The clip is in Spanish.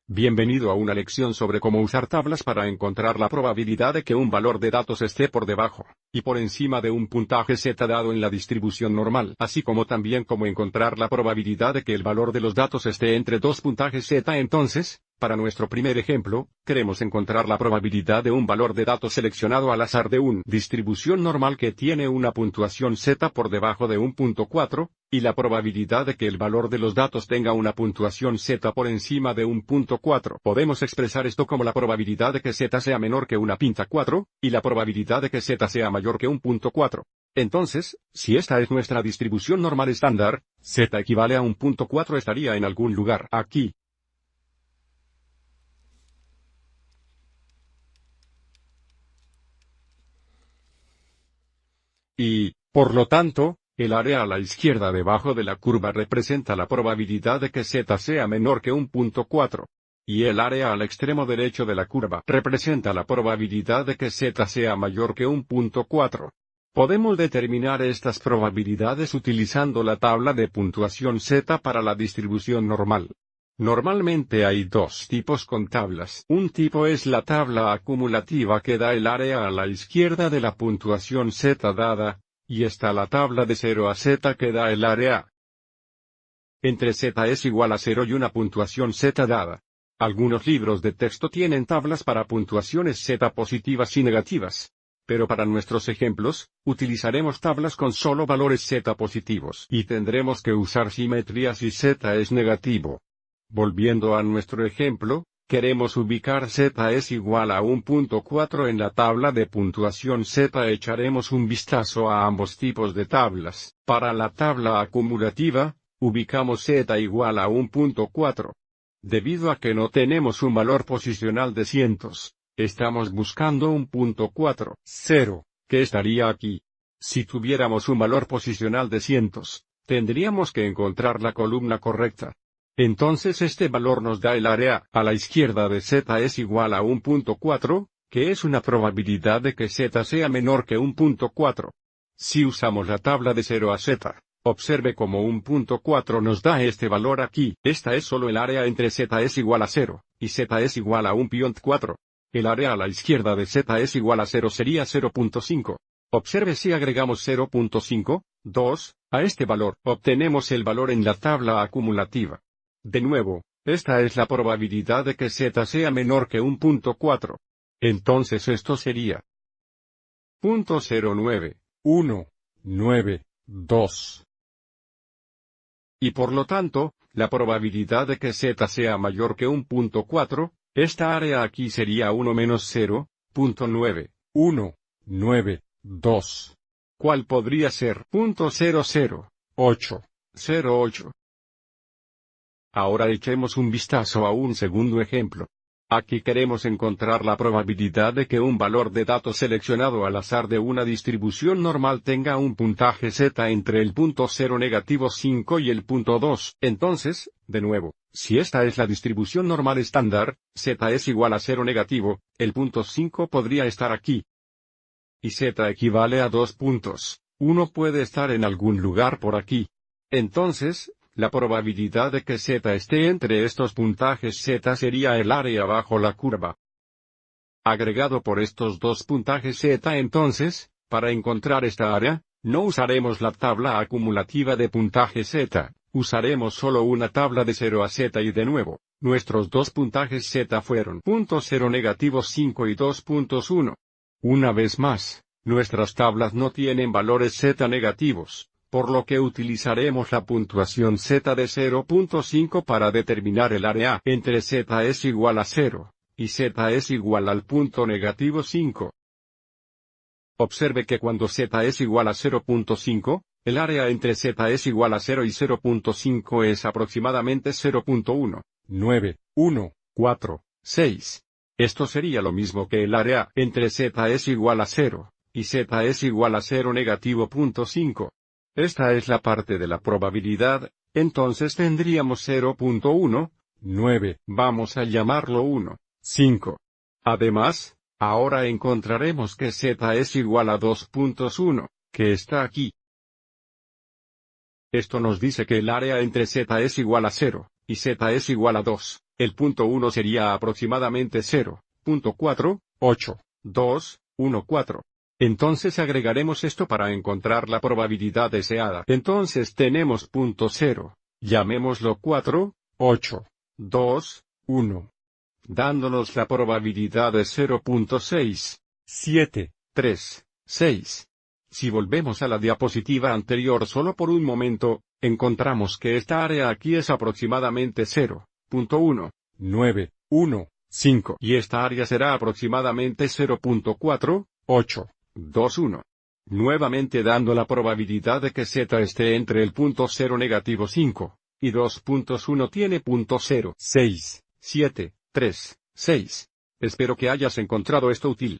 Bienvenido a una lección sobre cómo usar tablas para encontrar la probabilidad de que un valor de datos esté por debajo y por encima de un puntaje z dado en la distribución normal, así como también cómo encontrar la probabilidad de que el valor de los datos esté entre dos puntajes z. Entonces, para nuestro primer ejemplo, queremos encontrar la probabilidad de un valor de datos seleccionado al azar de una distribución normal que tiene una puntuación z por debajo de 1.4, y la probabilidad de que el valor de los datos tenga una puntuación z por encima de 1.4. Podemos expresar esto como la probabilidad de que z sea menor que 1.4, y la probabilidad de que z sea mayor que 1.4. Entonces, si esta es nuestra distribución normal estándar, z equivale a 1.4 estaría en algún lugar aquí. Y, por lo tanto, el área a la izquierda debajo de la curva representa la probabilidad de que z sea menor que 1.4. Y el área al extremo derecho de la curva representa la probabilidad de que z sea mayor que 1.4. Podemos determinar estas probabilidades utilizando la tabla de puntuación z para la distribución normal. Normalmente hay dos tipos con tablas. Un tipo es la tabla acumulativa que da el área a la izquierda de la puntuación z dada, y está la tabla de 0 a z que da el área entre z es igual a 0 y una puntuación z dada. Algunos libros de texto tienen tablas para puntuaciones z positivas y negativas. Pero para nuestros ejemplos, utilizaremos tablas con solo valores z positivos y tendremos que usar simetría si z es negativo. Volviendo a nuestro ejemplo, queremos ubicar z es igual a 1.4 en la tabla de puntuación z. Echaremos un vistazo a ambos tipos de tablas. Para la tabla acumulativa, ubicamos z igual a 1.4. Debido a que no tenemos un valor posicional de cientos, estamos buscando 1.4, 0, que estaría aquí. Si tuviéramos un valor posicional de cientos, tendríamos que encontrar la columna correcta. Entonces este valor nos da el área a la izquierda de z es igual a 1.4, que es una probabilidad de que z sea menor que 1.4. Si usamos la tabla de 0 a z, observe cómo 1.4 nos da este valor aquí. Esta es solo el área entre z es igual a 0, y z es igual a 1.4. El área a la izquierda de z es igual a 0 sería 0.5. Observe si agregamos 0.5, 2, a este valor, obtenemos el valor en la tabla acumulativa. De nuevo, esta es la probabilidad de que z sea menor que 1.4. Entonces esto sería 0.09192. Y por lo tanto, la probabilidad de que z sea mayor que 1.4, esta área aquí sería 1 menos 0.9192. ¿Cuál podría ser? 0.00808. Ahora echemos un vistazo a un segundo ejemplo. Aquí queremos encontrar la probabilidad de que un valor de datos seleccionado al azar de una distribución normal tenga un puntaje z entre el punto 0 negativo 5 y el punto 2. Entonces, de nuevo, si esta es la distribución normal estándar, z es igual a 0 negativo, el punto 5 podría estar aquí. Y z equivale a 2 puntos. Uno puede estar en algún lugar por aquí. Entonces, la probabilidad de que z esté entre estos puntajes z sería el área bajo la curva, agregado por estos dos puntajes z. Entonces, para encontrar esta área, no usaremos la tabla acumulativa de puntaje z, usaremos solo una tabla de 0 a z y de nuevo, nuestros dos puntajes z fueron .0 negativo 5 y 2.1. Una vez más, nuestras tablas no tienen valores z negativos, por lo que utilizaremos la puntuación z de 0.5 para determinar el área entre z es igual a 0, y z es igual al punto negativo 5. Observe que cuando z es igual a 0.5, el área entre z es igual a 0 y 0.5 es aproximadamente 0.1914,6. Esto sería lo mismo que el área entre z es igual a 0, y z es igual a 0 negativo 0.5. Esta es la parte de la probabilidad, entonces tendríamos 0.19, vamos a llamarlo 1,5. Además, ahora encontraremos que z es igual a 2.1, que está aquí. Esto nos dice que el área entre z es igual a 0, y z es igual a 2. el punto 1 sería aproximadamente 0.482114. Entonces agregaremos esto para encontrar la probabilidad deseada. Entonces tenemos punto 0, llamémoslo 4, 8, 2, 1. Dándonos la probabilidad de 0.67336. Si volvemos a la diapositiva anterior solo por un momento, encontramos que esta área aquí es aproximadamente 0.1915 y esta área será aproximadamente 0.4821. Nuevamente dando la probabilidad de que z esté entre el punto 0 negativo 5 y 2.1 tiene punto 0.67336. Espero que hayas encontrado esto útil.